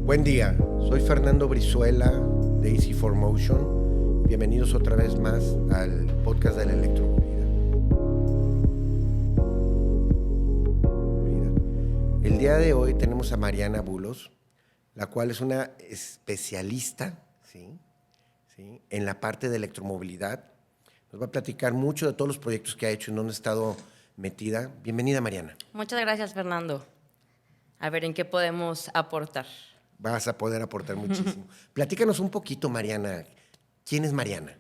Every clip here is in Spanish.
Buen día, soy Fernando Brizuela de Easy4Motion. Bienvenidos otra vez más al podcast de la electromovilidad. El día de hoy tenemos a Mariana Bulos, la cual es una especialista, ¿sí? En la parte de electromovilidad. Nos va a platicar mucho de todos los proyectos que ha hecho y en donde ha estado metida. Bienvenida, Mariana. Muchas gracias, Fernando. A ver, ¿en qué podemos aportar? Vas a poder aportar muchísimo. Platícanos un poquito, Mariana. ¿Quién es Mariana?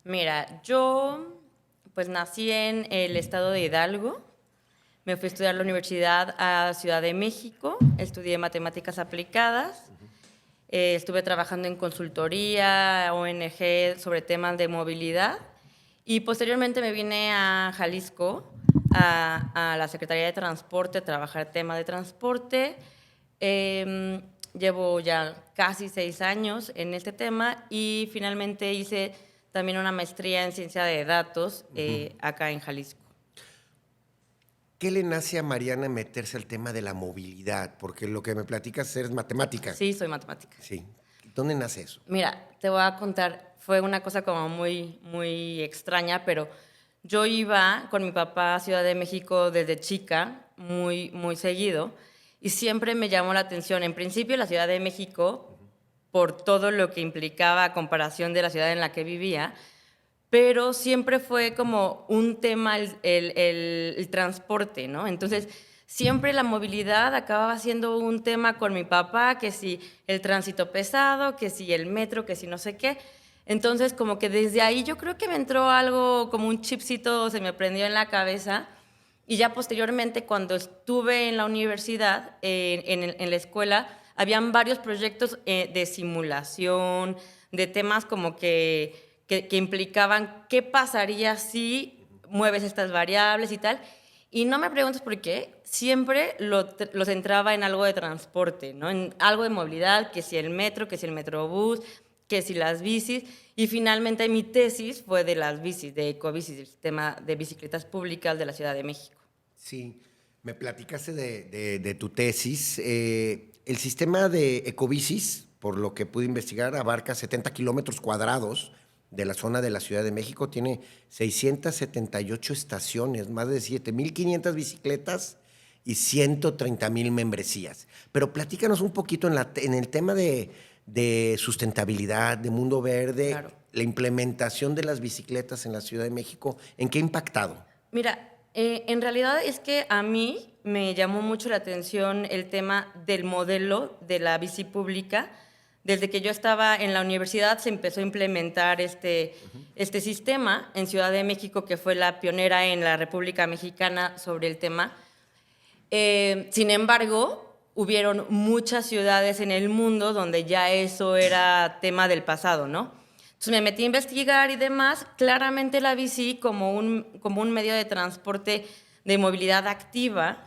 Mira, yo pues nací en el estado de Hidalgo. Me fui a estudiar a la universidad a Ciudad de México. Estudié matemáticas aplicadas. Estuve trabajando en consultoría, ONG, sobre temas de movilidad. Y posteriormente me vine a Jalisco, a la Secretaría de Transporte, a trabajar temas de transporte. Llevo ya casi 6 años en este tema y finalmente hice también una maestría en ciencia de datos acá en Jalisco. ¿Qué le nace a Mariana meterse al tema de la movilidad? Porque lo que me platicas es matemática. Sí, soy matemática. Sí. ¿Dónde nace eso? Mira, te voy a contar, fue una cosa como muy extraña, pero yo iba con mi papá a Ciudad de México desde chica, muy seguido, y siempre me llamó la atención, en principio, la Ciudad de México, por todo lo que implicaba a comparación de la ciudad en la que vivía, pero siempre fue como un tema el transporte, ¿no? Entonces, siempre la movilidad acababa siendo un tema con mi papá, que si el tránsito pesado, que si el metro, que si no sé qué. Entonces, como que desde ahí yo creo que me entró algo, como un chipcito, se me prendió en la cabeza. Y ya posteriormente, cuando estuve en la universidad, en la escuela, habían varios proyectos de simulación, de temas como que implicaban qué pasaría si mueves estas variables y tal. Y no me preguntes por qué, siempre lo centraba en algo de transporte, ¿no? En algo de movilidad, que si el metro, que si el metrobús, que si las bicis. Y finalmente mi tesis fue de las bicis, de ecobicis, del sistema de bicicletas públicas de la Ciudad de México. Sí, me platicaste de tu tesis. El sistema de ecobicis, por lo que pude investigar, abarca 70 kilómetros cuadrados de la zona de la Ciudad de México. Tiene 678 estaciones, más de 7,500 bicicletas y 130,000 membresías. Pero platícanos un poquito en el tema de sustentabilidad, de mundo verde, Claro. la implementación de las bicicletas en la Ciudad de México. ¿En qué ha impactado? Mira, en realidad es que a mí me llamó mucho la atención el tema del modelo de la bici pública. Desde que yo estaba en la universidad se empezó a implementar este sistema en Ciudad de México, que fue la pionera en la República Mexicana sobre el tema. Sin embargo, hubieron muchas ciudades en el mundo donde ya eso era tema del pasado, ¿no? Entonces me metí a investigar y demás. Claramente la bici como un medio de transporte de movilidad activa.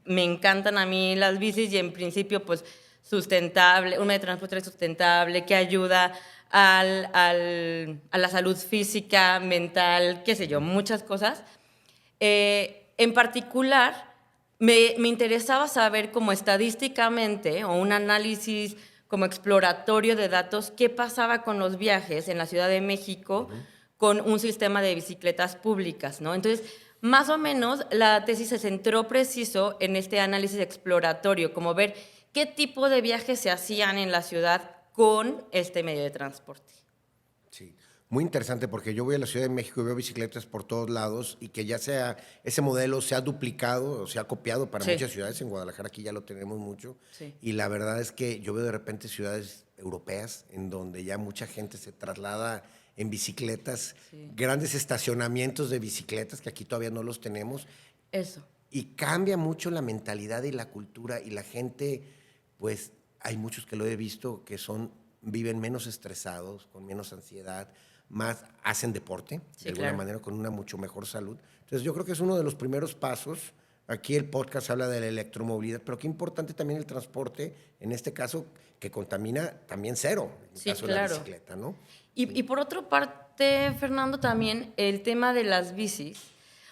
Me encantan a mí las bicis y en principio pues sustentable, un medio de transporte sustentable que ayuda a la salud física, mental, qué sé yo, muchas cosas. En particular, me interesaba saber como estadísticamente o un análisis como exploratorio de datos qué pasaba con los viajes en la Ciudad de México con un sistema de bicicletas públicas, ¿no? Entonces, más o menos la tesis se centró preciso en este análisis exploratorio, como ver qué tipo de viajes se hacían en la ciudad con este medio de transporte. Sí, muy interesante porque yo voy a la Ciudad de México y veo bicicletas por todos lados y que ya sea ese modelo se ha duplicado o se ha copiado para Sí. muchas ciudades. En Guadalajara aquí ya lo tenemos mucho. Sí. Y la verdad es que yo veo de repente ciudades europeas en donde ya mucha gente se traslada en bicicletas, Sí. grandes estacionamientos de bicicletas que aquí todavía no los tenemos. Eso. Y cambia mucho la mentalidad y la cultura y la gente, pues hay muchos que lo he visto que viven menos estresados, con menos ansiedad, más hacen deporte, Sí, de alguna claro. manera, con una mucho mejor salud. Entonces yo creo que es uno de los primeros pasos. Aquí el podcast habla de la electromovilidad, pero qué importante también el transporte, en este caso, que contamina también cero, en el Sí, caso de la claro. bicicleta, ¿no? Y por otra parte, Fernando, también el tema de las bicis,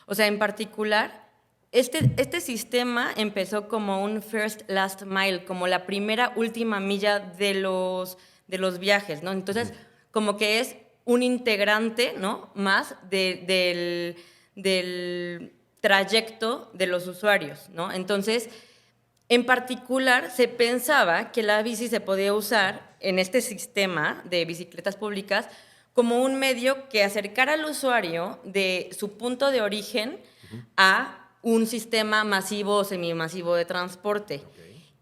o sea, en particular, este sistema empezó como un first last mile, como la primera última milla de los viajes, ¿no? Entonces, como que es un integrante, ¿no? Más del trayecto de los usuarios, ¿no? Entonces, en particular, se pensaba que la bici se podía usar en este sistema de bicicletas públicas como un medio que acercara al usuario de su punto de origen a un sistema masivo o semimasivo de transporte.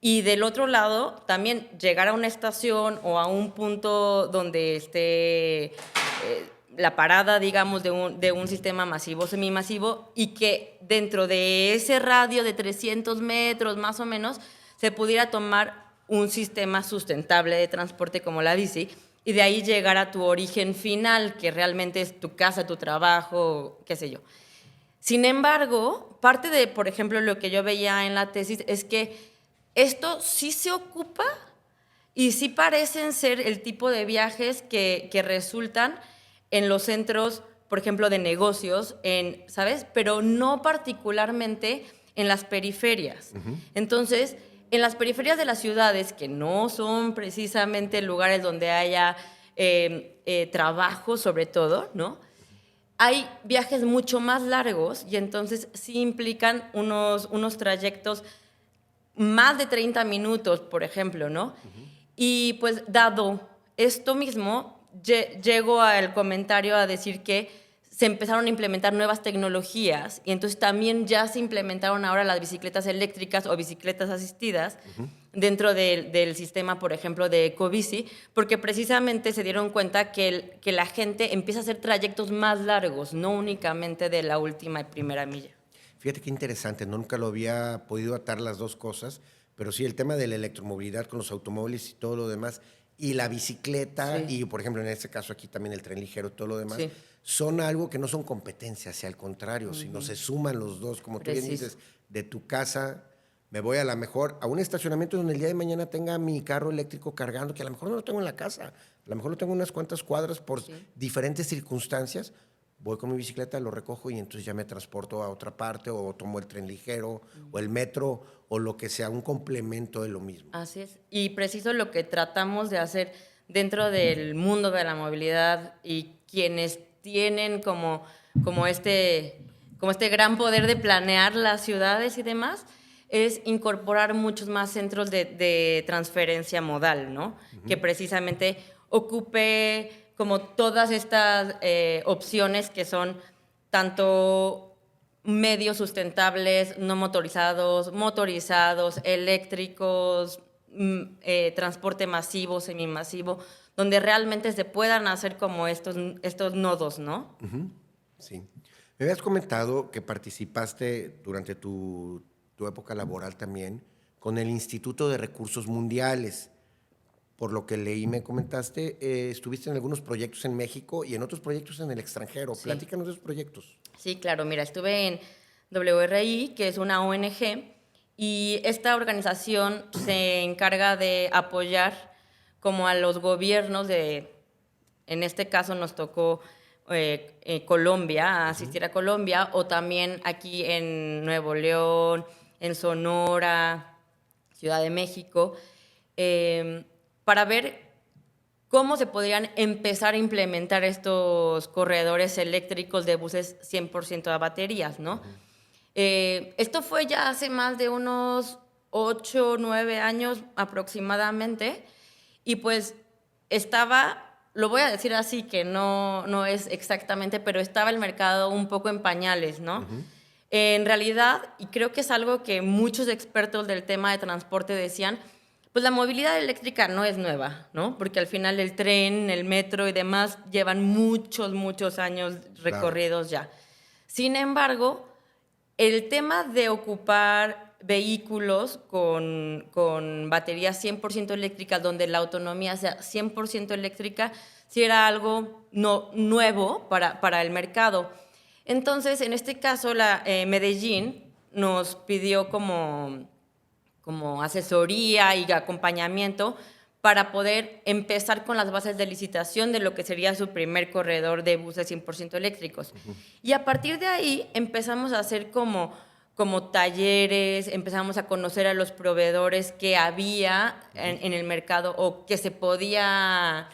Y del otro lado, también llegar a una estación o a un punto donde esté la parada, digamos, de un sistema masivo o semimasivo, y que dentro de ese radio de 300 metros, más o menos, se pudiera tomar un sistema sustentable de transporte como la bici, y de ahí llegar a tu origen final, que realmente es tu casa, tu trabajo, qué sé yo. Sin embargo, parte de, por ejemplo, lo que yo veía en la tesis es que esto sí se ocupa y sí parecen ser el tipo de viajes que resultan en los centros, por ejemplo, de negocios, ¿sabes? Pero no particularmente en las periferias. Entonces, en las periferias de las ciudades, que no son precisamente lugares donde haya trabajo, sobre todo, ¿no? Hay viajes mucho más largos y entonces sí implican unos trayectos más de 30 minutos, por ejemplo, ¿no? Y pues dado esto mismo, llego al comentario a decir que se empezaron a implementar nuevas tecnologías y entonces también ya se implementaron ahora las bicicletas eléctricas o bicicletas asistidas dentro del sistema, por ejemplo, de Ecobici, porque precisamente se dieron cuenta que la gente empieza a hacer trayectos más largos, no únicamente de la última y primera milla. Fíjate qué interesante, nunca lo había podido atar las dos cosas, pero sí el tema de la electromovilidad con los automóviles y todo lo demás, y la bicicleta, Sí. y por ejemplo en este caso aquí también el tren ligero, todo lo demás, Sí. son algo que no son competencias, hacia al contrario, sino se suman los dos, como tú bien Preciso. dices, de tu casa me voy a a un estacionamiento donde el día de mañana tenga mi carro eléctrico cargando, que a lo mejor no lo tengo en la casa, a lo mejor lo tengo unas cuantas cuadras por diferentes circunstancias. Voy con mi bicicleta, lo recojo y entonces ya me transporto a otra parte o tomo el tren ligero o el metro o lo que sea, un complemento de lo mismo. Así es. Y preciso lo que tratamos de hacer dentro del mundo de la movilidad y quienes tienen como este gran poder de planear las ciudades y demás, es incorporar muchos más centros de transferencia modal, ¿no? Que precisamente ocupe como todas estas opciones que son tanto medios sustentables, no motorizados, motorizados, eléctricos, transporte masivo, semimasivo, donde realmente se puedan hacer como estos nodos, ¿no? Sí. Me habías comentado que participaste durante tu época laboral también con el Instituto de Recursos Mundiales. Por lo que leí, me comentaste, estuviste en algunos proyectos en México y en otros proyectos en el extranjero. Sí. Platícanos de esos proyectos. Sí, claro. Mira, estuve en WRI, que es una ONG, y esta organización se encarga de apoyar como a los gobiernos en este caso nos tocó Colombia, asistir a Colombia, o también aquí en Nuevo León, en Sonora, Ciudad de México, para ver cómo se podrían empezar a implementar estos corredores eléctricos de buses 100% a baterías, ¿no? Esto fue ya hace más de unos 8 o 9 años aproximadamente, y pues estaba, lo voy a decir así, que no es exactamente, pero estaba el mercado un poco en pañales, ¿no? En realidad, y creo que es algo que muchos expertos del tema de transporte decían, pues la movilidad eléctrica no es nueva, ¿no? Porque al final el tren, el metro y demás llevan muchos años recorridos ya. Sin embargo, el tema de ocupar vehículos con baterías 100% eléctricas, donde la autonomía sea 100% eléctrica, sí era algo nuevo para el mercado. Entonces, en este caso, Medellín nos pidió como asesoría y acompañamiento para poder empezar con las bases de licitación de lo que sería su primer corredor de buses 100% eléctricos. Y a partir de ahí empezamos a hacer como como talleres, empezamos a conocer a los proveedores que había en el mercado o que se podía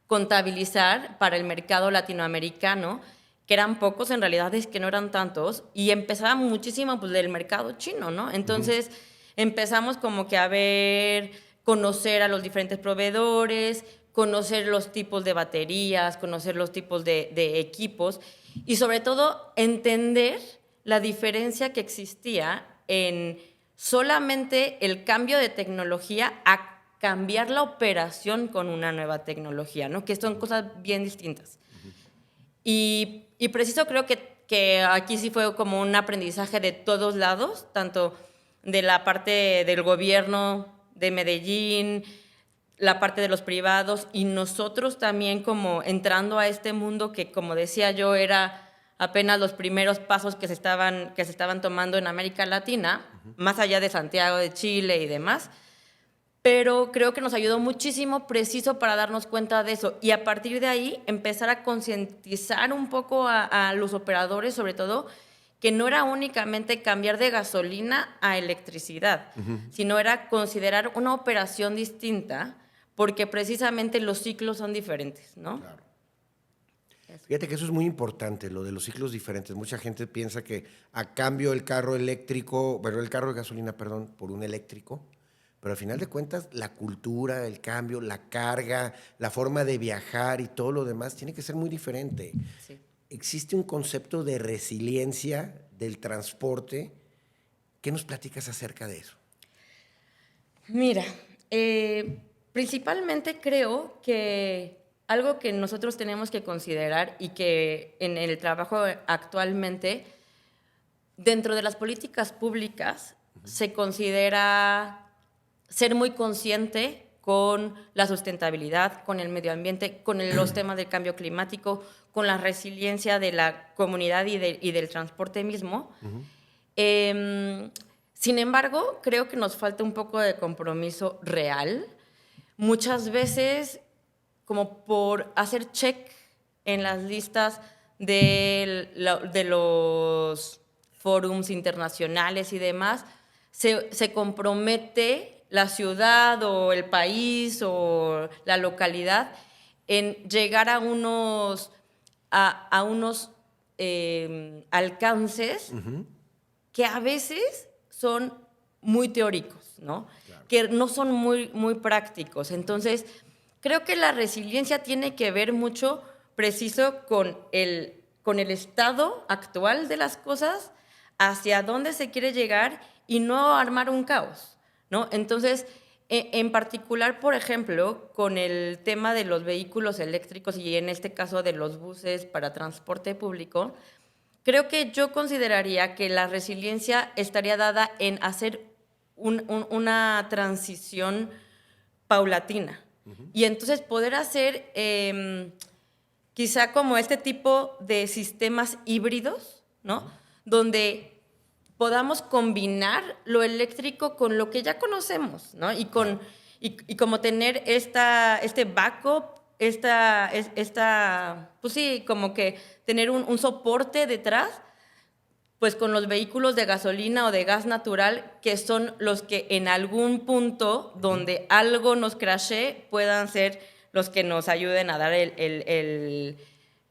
contabilizar para el mercado latinoamericano, que eran pocos, en realidad es que no eran tantos, y empezaba muchísimo pues, del mercado chino, ¿no? Entonces empezamos como que a ver, conocer a los diferentes proveedores, conocer los tipos de baterías, conocer los tipos de equipos y sobre todo entender la diferencia que existía en solamente el cambio de tecnología a cambiar la operación con una nueva tecnología, ¿no? Que son cosas bien distintas. Y preciso creo que aquí sí fue como un aprendizaje de todos lados, tanto de la parte del gobierno de Medellín, la parte de los privados y nosotros también como entrando a este mundo que, como decía yo, era apenas los primeros pasos que se estaban tomando en América Latina, más allá de Santiago de Chile y demás. Pero creo que nos ayudó muchísimo preciso para darnos cuenta de eso y a partir de ahí empezar a concientizar un poco a los operadores, sobre todo, que no era únicamente cambiar de gasolina a electricidad, sino era considerar una operación distinta porque precisamente los ciclos son diferentes, ¿no? Claro. Fíjate que eso es muy importante, lo de los ciclos diferentes. Mucha gente piensa que a cambio el carro eléctrico, bueno, el carro de gasolina, perdón, por un eléctrico, pero al final de cuentas la cultura, el cambio, la carga, la forma de viajar y todo lo demás tiene que ser muy diferente. Sí. Existe un concepto de resiliencia del transporte. ¿Qué nos platicas acerca de eso? Mira, principalmente creo que algo que nosotros tenemos que considerar y que en el trabajo actualmente, dentro de las políticas públicas, se considera ser muy consciente con la sustentabilidad, con el medio ambiente, con los temas del cambio climático, con la resiliencia de la comunidad y del transporte mismo. Sin embargo, creo que nos falta un poco de compromiso real. Muchas veces, como por hacer check en las listas de los forums internacionales y demás, se compromete la ciudad o el país o la localidad en llegar a unos alcances que a veces son muy teóricos, ¿no? Claro. Que no son muy prácticos. Entonces, creo que la resiliencia tiene que ver mucho preciso con el estado actual de las cosas, hacia dónde se quiere llegar y no armar un caos, ¿no? Entonces, en particular, por ejemplo, con el tema de los vehículos eléctricos y en este caso de los buses para transporte público, creo que yo consideraría que la resiliencia estaría dada en hacer una transición paulatina. Y entonces poder hacer quizá como este tipo de sistemas híbridos, ¿no? Donde podamos combinar lo eléctrico con lo que ya conocemos, ¿no? Y como tener este backup, pues sí, como que tener un soporte detrás, pues con los vehículos de gasolina o de gas natural, que son los que en algún punto donde algo nos crashee puedan ser los que nos ayuden a dar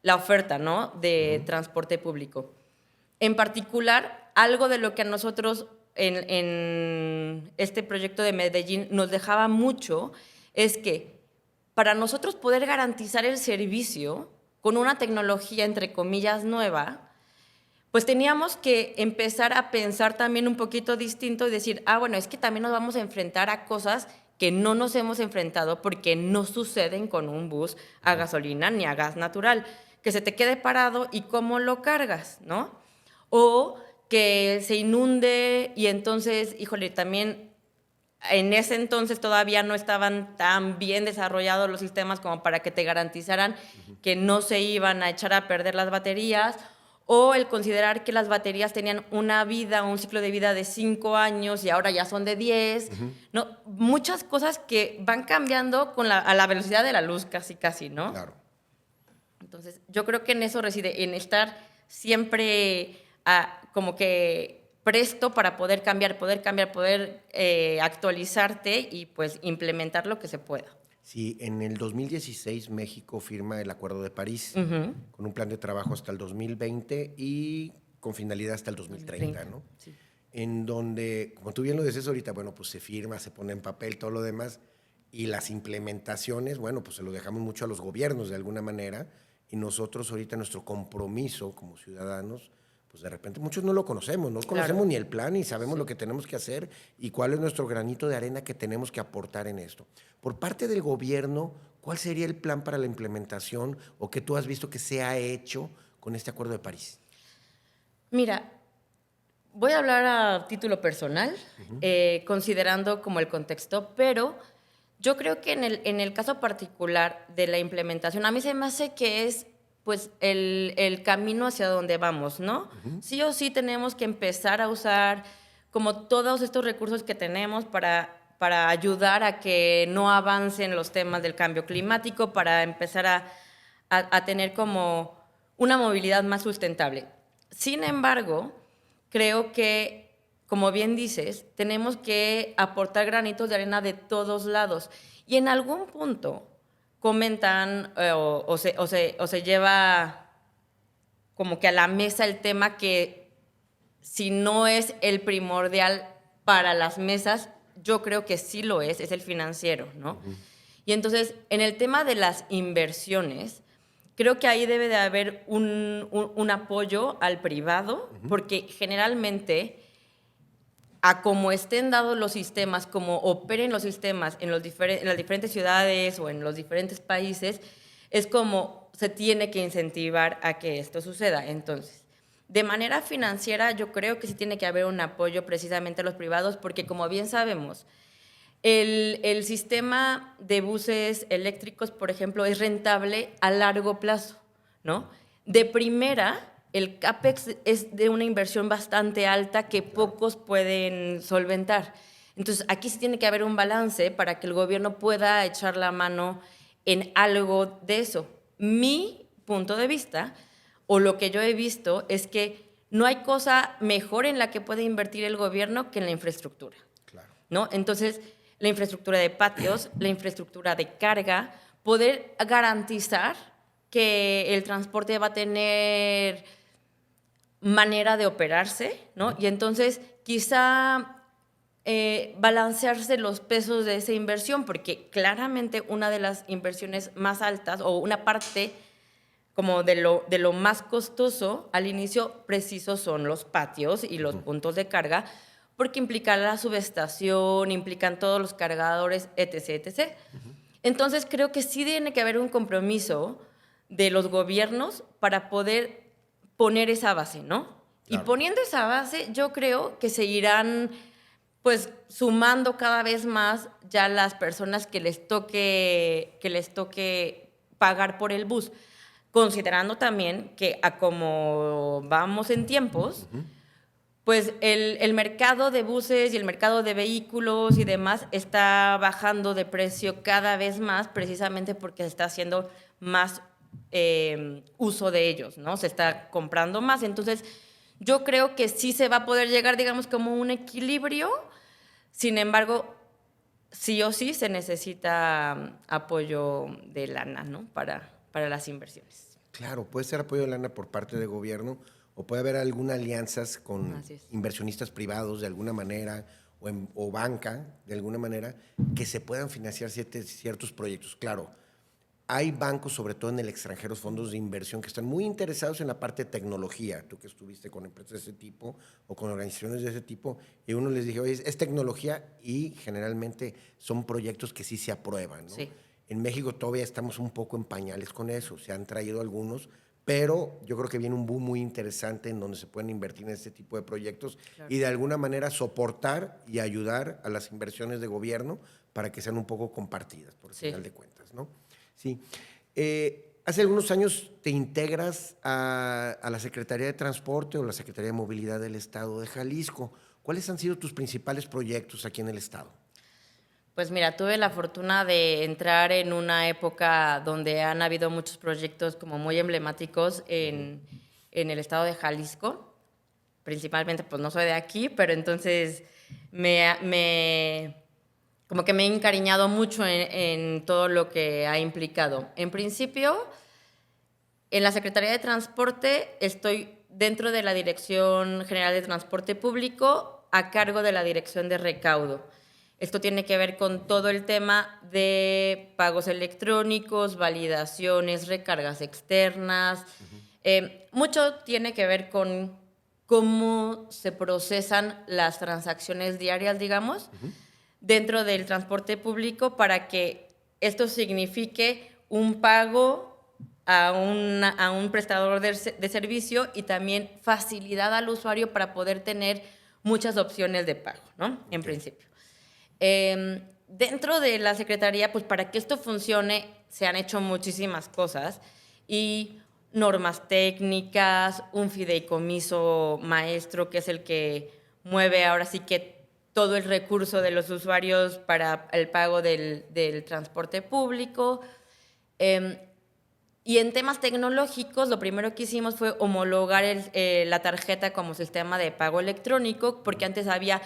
la oferta, ¿no? De transporte público. En particular, algo de lo que a nosotros en este proyecto de Medellín nos dejaba mucho es que para nosotros poder garantizar el servicio con una tecnología, entre comillas, nueva, pues teníamos que empezar a pensar también un poquito distinto y decir, bueno, es que también nos vamos a enfrentar a cosas que no nos hemos enfrentado porque no suceden con un bus a gasolina ni a gas natural. Que se te quede parado y cómo lo cargas, ¿no? O que se inunde y entonces, híjole, también en ese entonces todavía no estaban tan bien desarrollados los sistemas como para que te garantizaran que no se iban a echar a perder las baterías, o el considerar que las baterías tenían una vida, un ciclo de vida de 5 años y ahora ya son de 10, ¿no? Muchas cosas que van cambiando a la velocidad de la luz casi, ¿no? Claro. Entonces, yo creo que en eso reside, en estar siempre como que presto para poder cambiar, poder actualizarte y pues implementar lo que se pueda. Sí, en el 2016 México firma el Acuerdo de París con un plan de trabajo hasta el 2020 y con finalidad hasta el 2030, 2030, ¿no? sí. En donde, como tú bien lo dices ahorita, bueno, pues se firma, se pone en papel todo lo demás y las implementaciones, bueno, pues se lo dejamos mucho a los gobiernos de alguna manera y nosotros ahorita nuestro compromiso como ciudadanos, pues de repente muchos no lo conocemos, no conocemos Claro. ni el plan ni sabemos Sí. lo que tenemos que hacer y cuál es nuestro granito de arena que tenemos que aportar en esto. Por parte del gobierno, ¿cuál sería el plan para la implementación o que tú has visto que se ha hecho con este Acuerdo de París? Mira, voy a hablar a título personal, considerando como el contexto, pero yo creo que en el caso particular de la implementación, a mí se me hace que es pues el camino hacia donde vamos, ¿no? Sí o sí tenemos que empezar a usar como todos estos recursos que tenemos para ayudar a que no avancen los temas del cambio climático, para empezar a tener como una movilidad más sustentable. Sin embargo, creo que, como bien dices, tenemos que aportar granitos de arena de todos lados. Y en algún punto comentan o se lleva como que a la mesa el tema que si no es el primordial para las mesas, yo creo que sí lo es el financiero, ¿no? Y entonces, en el tema de las inversiones, creo que ahí debe de haber un apoyo al privado, porque generalmente, a como estén dados los sistemas, como operen los sistemas en las diferentes ciudades o en los diferentes países, es como se tiene que incentivar a que esto suceda. Entonces, de manera financiera, yo creo que sí tiene que haber un apoyo precisamente a los privados, porque como bien sabemos, el sistema de buses eléctricos, por ejemplo, es rentable a largo plazo, ¿no? De primera, el CAPEX es de una inversión bastante alta que pocos pueden solventar. Entonces, aquí sí tiene que haber un balance para que el gobierno pueda echar la mano en algo de eso. Mi punto de vista, o lo que yo he visto, es que no hay cosa mejor en la que puede invertir el gobierno que en la infraestructura, Claro. ¿no? Entonces, la infraestructura de patios, la infraestructura de carga, poder garantizar que el transporte va a tener manera de operarse, ¿no? Y entonces quizá balancearse los pesos de esa inversión, porque claramente una de las inversiones más altas o una parte como de lo más costoso al inicio preciso son los patios y los puntos de carga, porque implican la subestación, implican todos los cargadores, etc., etc. Entonces creo que sí tiene que haber un compromiso de los gobiernos para poder poner esa base, ¿no? Y Claro. poniendo esa base, yo creo que seguirán pues sumando cada vez más ya las personas que les toque pagar por el bus, considerando también que a como vamos en tiempos, pues el mercado de buses y el mercado de vehículos y demás está bajando de precio cada vez más, precisamente porque se está haciendo más uso de ellos, ¿no? Se está comprando más. Entonces, yo creo que sí se va a poder llegar, digamos, como un equilibrio. Sin embargo, sí o sí se necesita apoyo de lana, ¿no? Para las inversiones. Claro, puede ser apoyo de lana por parte del gobierno o puede haber algunas alianzas con Así es. inversionistas privados de alguna manera o banca de alguna manera que se puedan financiar ciertos proyectos. Claro, hay bancos, sobre todo en el extranjero, fondos de inversión que están muy interesados en la parte de tecnología. Tú que estuviste con empresas de ese tipo o con organizaciones de ese tipo, y uno les dije, oye, es tecnología y generalmente son proyectos que sí se aprueban, ¿no? Sí. En México todavía estamos un poco en pañales con eso, se han traído algunos, pero yo creo que viene un boom muy interesante en donde se pueden invertir en este tipo de proyectos Claro. y de alguna manera soportar y ayudar a las inversiones de gobierno para que sean un poco compartidas, por el Sí. final de cuentas, ¿no? Sí. Hace algunos años te integras a la Secretaría de Transporte o la Secretaría de Movilidad del Estado de Jalisco. ¿Cuáles han sido tus principales proyectos aquí en el Estado? Pues mira, tuve la fortuna de entrar en una época donde han habido muchos proyectos como muy emblemáticos en el estado de Jalisco. principalmente pues no soy de aquí, pero entonces como que me he encariñado mucho en todo lo que ha implicado. En principio, en la Secretaría de Transporte estoy dentro de la Dirección General de Transporte Público a cargo de la Dirección de Recaudo. Esto tiene que ver con todo el tema de pagos electrónicos, validaciones, recargas externas. Mucho tiene que ver con cómo se procesan las transacciones diarias, digamos, dentro del transporte público para que esto signifique un pago a un prestador de servicio y también facilidad al usuario para poder tener muchas opciones de pago, ¿no? En principio. Dentro de la Secretaría, pues para que esto funcione, se han hecho muchísimas cosas y normas técnicas, un fideicomiso maestro que es el que mueve ahora sí que todo el recurso de los usuarios para el pago del transporte público. Y en temas tecnológicos, lo primero que hicimos fue homologar la tarjeta como sistema de pago electrónico, porque antes había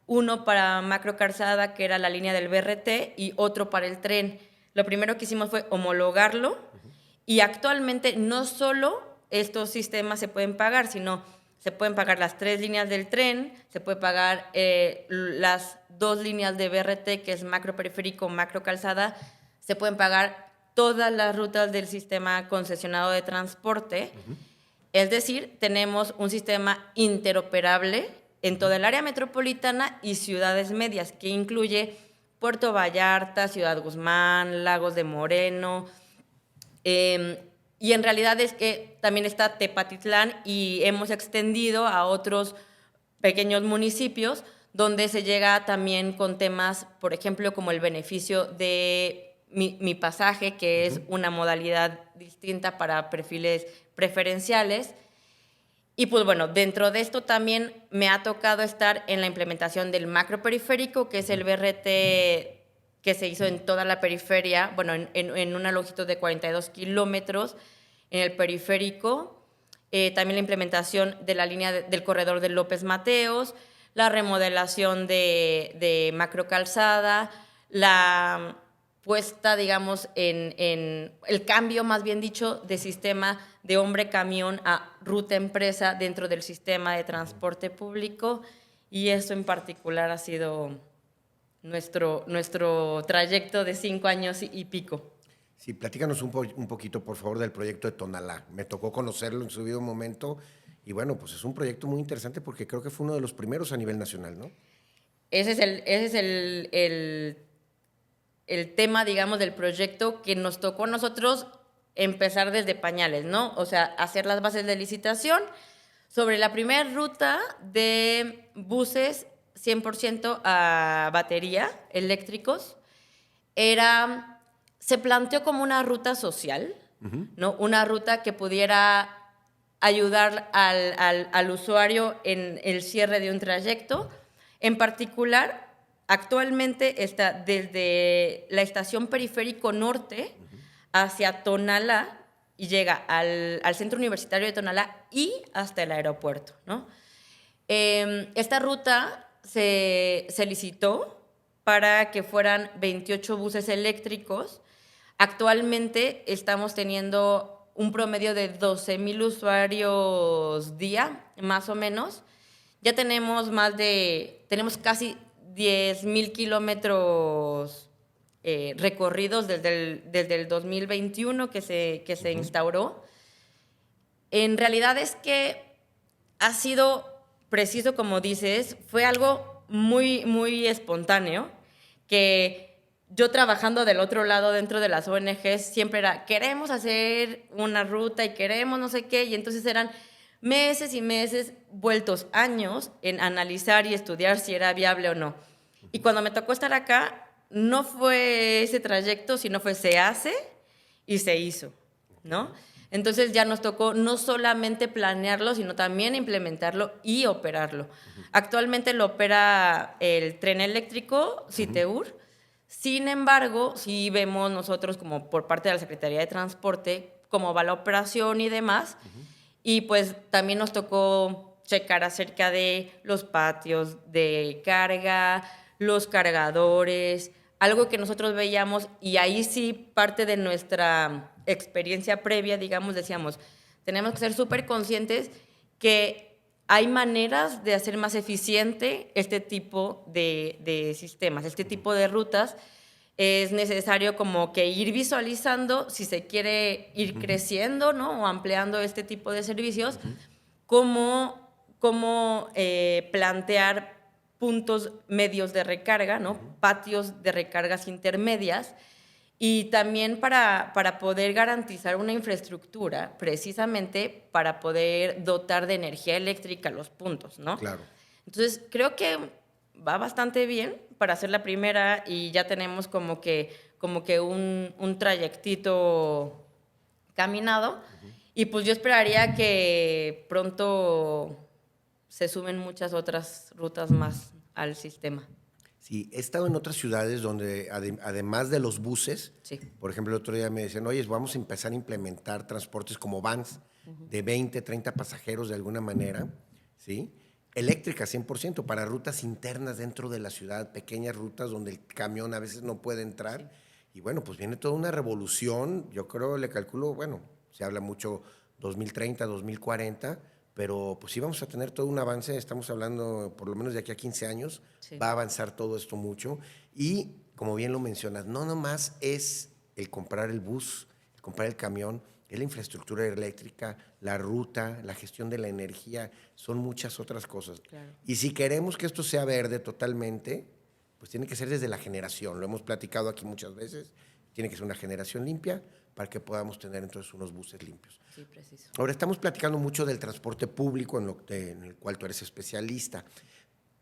uno para macrocalzada, que era la línea del BRT, y otro para el tren. Lo primero que hicimos fue homologarlo, y actualmente no solo estos sistemas se pueden pagar, sino se pueden pagar las 3 líneas del tren, se puede pagar las 2 líneas de BRT, que es macroperiférico, macrocalzada, se pueden pagar todas las rutas del sistema concesionado de transporte. Es decir, tenemos un sistema interoperable en toda el área metropolitana y ciudades medias, que incluye Puerto Vallarta, Ciudad Guzmán, Lagos de Moreno. Y en realidad es que también está Tepatitlán y hemos extendido a otros pequeños municipios donde se llega también con temas, por ejemplo, como el beneficio de mi pasaje, que es una modalidad distinta para perfiles preferenciales. Y pues bueno, dentro de esto también me ha tocado estar en la implementación del macroperiférico, que es el BRT que se hizo en toda la periferia, bueno, en una longitud de 42 kilómetros en el periférico. También la implementación de la línea del corredor de López Mateos, la remodelación de macrocalzada, la puesta, digamos, en el cambio, más bien dicho, de sistema de hombre-camión a ruta-empresa dentro del sistema de transporte público, y eso en particular ha sido nuestro trayecto de 5 años y pico. Sí, platícanos un poquito, por favor, del proyecto de Tonalá. Me tocó conocerlo en su debido momento y bueno, pues es un proyecto muy interesante porque creo que fue uno de los primeros a nivel nacional, ¿no? Ese es el tema, digamos, del proyecto que nos tocó a nosotros empezar desde pañales, ¿no? O sea, hacer las bases de licitación sobre la primera ruta de buses 100% a batería, eléctricos. Se planteó como una ruta social, ¿no? Una ruta que pudiera ayudar al usuario en el cierre de un trayecto. En particular, actualmente está desde la estación Periférico Norte hacia Tonalá y llega al Centro Universitario de Tonalá y hasta el aeropuerto, ¿no? Esta ruta se licitó para que fueran 28 buses eléctricos. Actualmente estamos teniendo un promedio de 12,000 usuarios día, más o menos. Ya tenemos casi 10,000 kilómetros recorridos desde el 2021 que se instauró. En realidad es que ha sido preciso, como dices, fue algo muy, muy espontáneo, que yo trabajando del otro lado dentro de las ONGs siempre era, queremos hacer una ruta y queremos no sé qué, y entonces eran meses y meses, vueltos años en analizar y estudiar si era viable o no. Y cuando me tocó estar acá, no fue ese trayecto, sino fue se hace y se hizo, ¿no? Entonces ya nos tocó no solamente planearlo, sino también implementarlo y operarlo. Actualmente lo opera el tren eléctrico Citeur. Sin embargo, sí vemos nosotros como por parte de la Secretaría de Transporte cómo va la operación y demás. Y pues también nos tocó checar acerca de los patios de carga, los cargadores, algo que nosotros veíamos, y ahí sí parte de nuestra experiencia previa, digamos, decíamos, tenemos que ser súper conscientes que hay maneras de hacer más eficiente este tipo de sistemas, este tipo de rutas. Es necesario como que ir visualizando si se quiere ir creciendo, ¿no? O ampliando este tipo de servicios, cómo plantear puntos medios de recarga, ¿no? Patios de recargas intermedias, y también para poder garantizar una infraestructura, precisamente para poder dotar de energía eléctrica los puntos, ¿no? Claro. Entonces, creo que va bastante bien para hacer la primera, y ya tenemos como que un trayectito caminado. Y pues yo esperaría que pronto se sumen muchas otras rutas más al sistema. Sí, he estado en otras ciudades donde además de los buses, Sí. por ejemplo, el otro día me decían, oye, vamos a empezar a implementar transportes como vans de 20, 30 pasajeros de alguna manera, ¿sí? Eléctricas 100% para rutas internas dentro de la ciudad, pequeñas rutas donde el camión a veces no puede entrar. Y bueno, pues viene toda una revolución, yo creo, le calculo, bueno, se habla mucho 2030, 2040, pero pues sí vamos a tener todo un avance, estamos hablando por lo menos de aquí a 15 años, Sí. va a avanzar todo esto mucho y como bien lo mencionas, no nomás es el comprar el bus, el comprar el camión, es la infraestructura eléctrica, la ruta, la gestión de la energía, son muchas otras cosas. Claro. Y si queremos que esto sea verde totalmente, pues tiene que ser desde la generación, lo hemos platicado aquí muchas veces, tiene que ser una generación limpia para que podamos tener entonces unos buses limpios. Sí, preciso. Ahora estamos platicando mucho del transporte público en el cual tú eres especialista.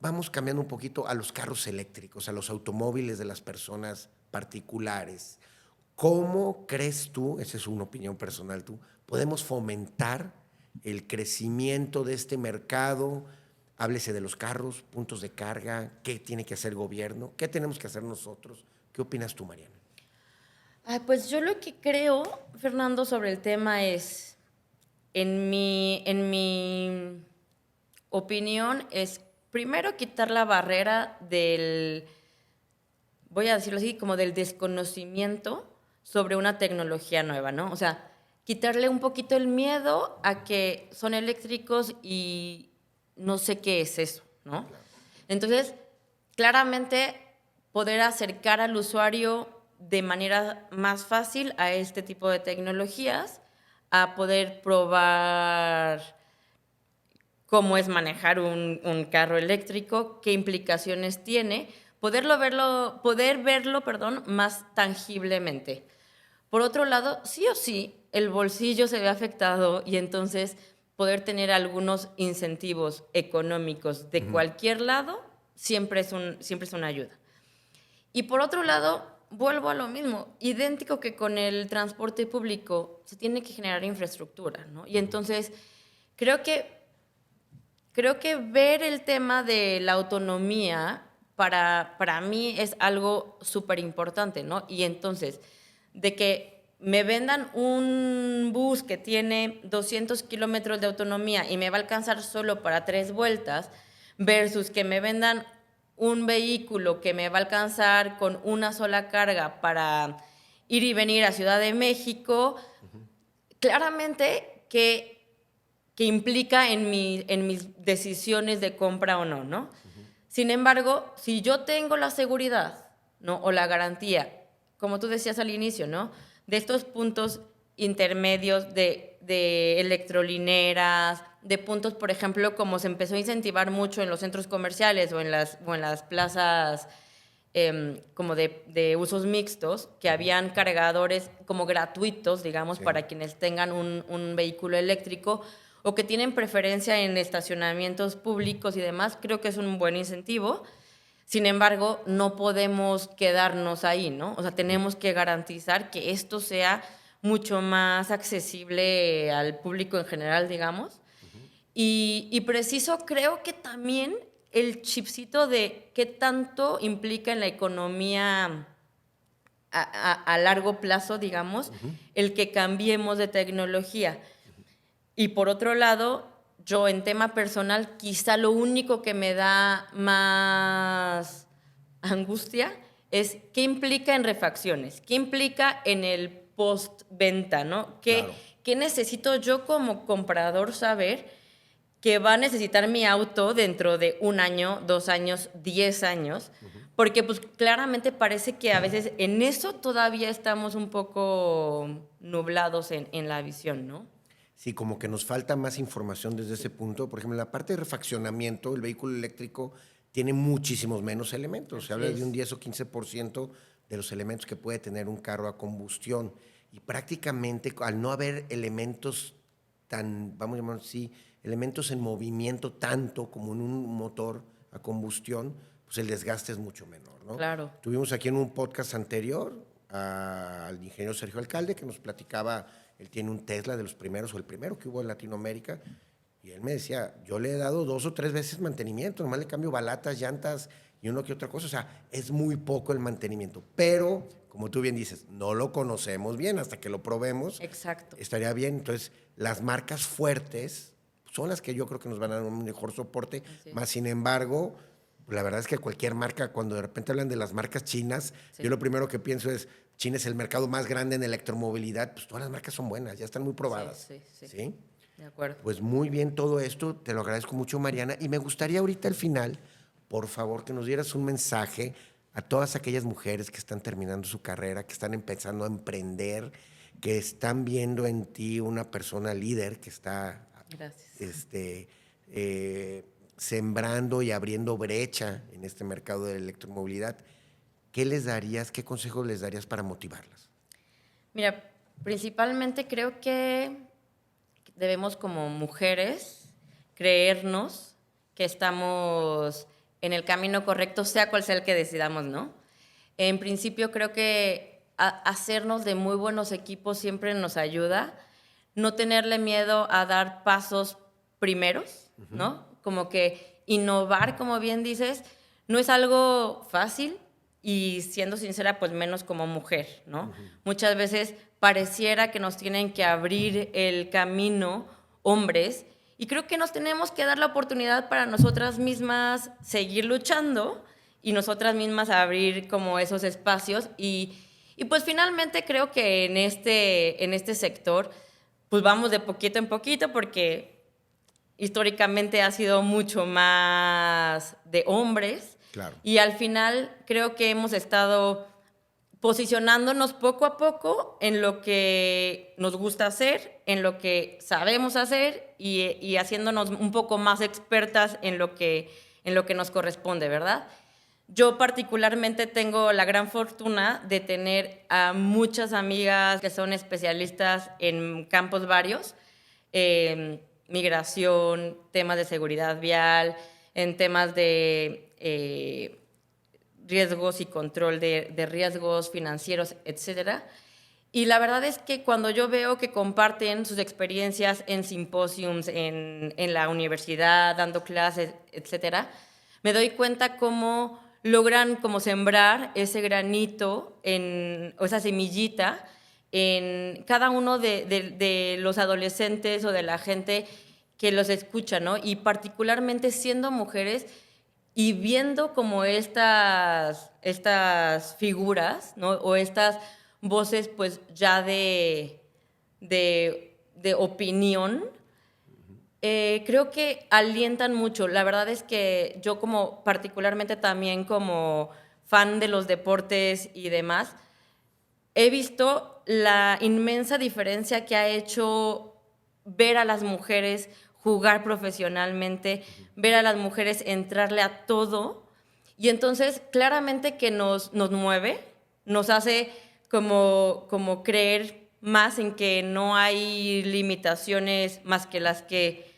Vamos cambiando un poquito a los carros eléctricos, a los automóviles de las personas particulares. ¿Cómo crees tú, esa es una opinión personal tú, podemos fomentar el crecimiento de este mercado? Háblese de los carros, puntos de carga, qué tiene que hacer el gobierno, qué tenemos que hacer nosotros. ¿Qué opinas tú, Mariana? Ay, pues yo lo que creo, Fernando, sobre el tema es, en mi opinión, es primero quitar la barrera del, voy a decirlo así, como del desconocimiento sobre una tecnología nueva, ¿no? O sea, quitarle un poquito el miedo a que son eléctricos y no sé qué es eso, ¿no? Entonces, claramente poder acercar al usuario de manera más fácil a este tipo de tecnologías, a poder probar cómo es manejar un carro eléctrico, qué implicaciones tiene, poder verlo, perdón, más tangiblemente. Por otro lado, sí o sí, el bolsillo se ve afectado, y entonces poder tener algunos incentivos económicos de cualquier lado siempre es una ayuda. Y por otro lado, vuelvo a lo mismo, idéntico que con el transporte público, se tiene que generar infraestructura, ¿no? Y entonces creo que ver el tema de la autonomía para mí es algo súper importante, ¿no? Y entonces, de que me vendan un bus que tiene 200 kilómetros de autonomía y me va a alcanzar solo para 3 vueltas, versus que me vendan un vehículo que me va a alcanzar con una sola carga para ir y venir a Ciudad de México, claramente que implica en mis decisiones de compra o no, ¿no? Sin embargo, si yo tengo la seguridad, ¿no? O la garantía, como tú decías al inicio, ¿no? De estos puntos intermedios de electrolineras, de puntos, por ejemplo, como se empezó a incentivar mucho en los centros comerciales o en las plazas como de usos mixtos, que habían cargadores como gratuitos, digamos, Sí. para quienes tengan un vehículo eléctrico, o que tienen preferencia en estacionamientos públicos y demás. Creo que es un buen incentivo. Sin embargo, no podemos quedarnos ahí, ¿no? O sea, tenemos que garantizar que esto sea mucho más accesible al público en general, digamos. Y preciso, creo que también el chipcito de qué tanto implica en la economía a largo plazo, digamos, el que cambiemos de tecnología. Y por otro lado, yo en tema personal, quizá lo único que me da más angustia es qué implica en refacciones, qué implica en el postventa, ¿no? Claro. ¿Qué necesito yo como comprador saber que va a necesitar mi auto dentro de 1 año, 2 años, 10 años? Porque pues claramente parece que a veces en eso todavía estamos un poco nublados en la visión, ¿no? Sí, como que nos falta más información desde ese punto. Por ejemplo, en la parte de refaccionamiento, el vehículo eléctrico tiene muchísimos menos elementos. Se Así habla de un es. 10 o 15% de los elementos que puede tener un carro a combustión. Y prácticamente, al no haber elementos tan, vamos a llamarlo así, elementos en movimiento tanto como en un motor a combustión, pues el desgaste es mucho menor, ¿no? Claro. Tuvimos aquí en un podcast anterior al ingeniero Sergio Alcalde, que nos platicaba, él tiene un Tesla de los primeros, o el primero que hubo en Latinoamérica, y él me decía, yo le he dado 2 o 3 veces mantenimiento, nomás le cambio balatas, llantas y uno que otra cosa, o sea, es muy poco el mantenimiento, pero, como tú bien dices, no lo conocemos bien hasta que lo probemos. Exacto. Estaría bien, entonces, las marcas fuertes son las que yo creo que nos van a dar un mejor soporte, más sin embargo, la verdad es que cualquier marca, cuando de repente hablan de las marcas chinas, Sí. yo lo primero que pienso es, China es el mercado más grande en electromovilidad, pues todas las marcas son buenas, ya están muy probadas. Sí. De acuerdo. Pues muy bien todo esto, te lo agradezco mucho, Mariana, y me gustaría ahorita al final, por favor, que nos dieras un mensaje a todas aquellas mujeres que están terminando su carrera, que están empezando a emprender, que están viendo en ti una persona líder que está Gracias. sembrando y abriendo brecha en este mercado de la electromovilidad. ¿Qué les darías, qué consejos les darías para motivarlas? Mira, principalmente creo que debemos como mujeres creernos que estamos en el camino correcto, sea cual sea el que decidamos, ¿no? En principio creo que hacernos de muy buenos equipos siempre nos ayuda. No tenerle miedo a dar pasos primeros, ¿no? Como que innovar, como bien dices, no es algo fácil y siendo sincera, pues menos como mujer, ¿no? Muchas veces pareciera que nos tienen que abrir el camino hombres y creo que nos tenemos que dar la oportunidad para nosotras mismas seguir luchando y nosotras mismas abrir como esos espacios y pues finalmente creo que en este sector pues vamos de poquito en poquito porque históricamente ha sido mucho más de hombres Claro. y al final creo que hemos estado posicionándonos poco a poco en lo que nos gusta hacer, en lo que sabemos hacer y haciéndonos un poco más expertas en lo que nos corresponde, ¿verdad? Yo particularmente tengo la gran fortuna de tener a muchas amigas que son especialistas en campos varios, migración, temas de seguridad vial, en temas de riesgos y control de riesgos financieros, etcétera. Y la verdad es que cuando yo veo que comparten sus experiencias en simposiums, en la universidad, dando clases, etcétera, me doy cuenta cómo logran como sembrar ese granito o esa semillita en cada uno de los adolescentes o de la gente que los escucha, ¿no? Y particularmente siendo mujeres y viendo como estas figuras, ¿no? O estas voces pues ya de opinión, creo que alientan mucho. La verdad es que yo como particularmente también como fan de los deportes y demás, he visto la inmensa diferencia que ha hecho ver a las mujeres jugar profesionalmente, ver a las mujeres entrarle a todo. Y entonces claramente que nos mueve, nos hace como creer más en que no hay limitaciones más que las que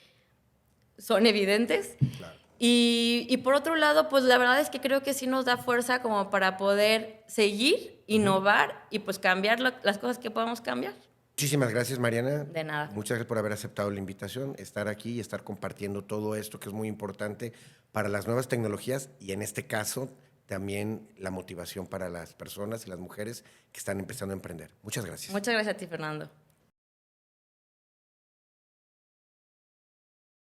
son evidentes. Claro. Y por otro lado, pues la verdad es que creo que sí nos da fuerza como para poder seguir, innovar y pues cambiar las cosas que podamos cambiar. Muchísimas gracias, Mariana. De nada. Muchas gracias por haber aceptado la invitación, estar aquí y estar compartiendo todo esto que es muy importante para las nuevas tecnologías y en este caso también la motivación para las personas y las mujeres que están empezando a emprender. Muchas gracias. Muchas gracias a ti, Fernando.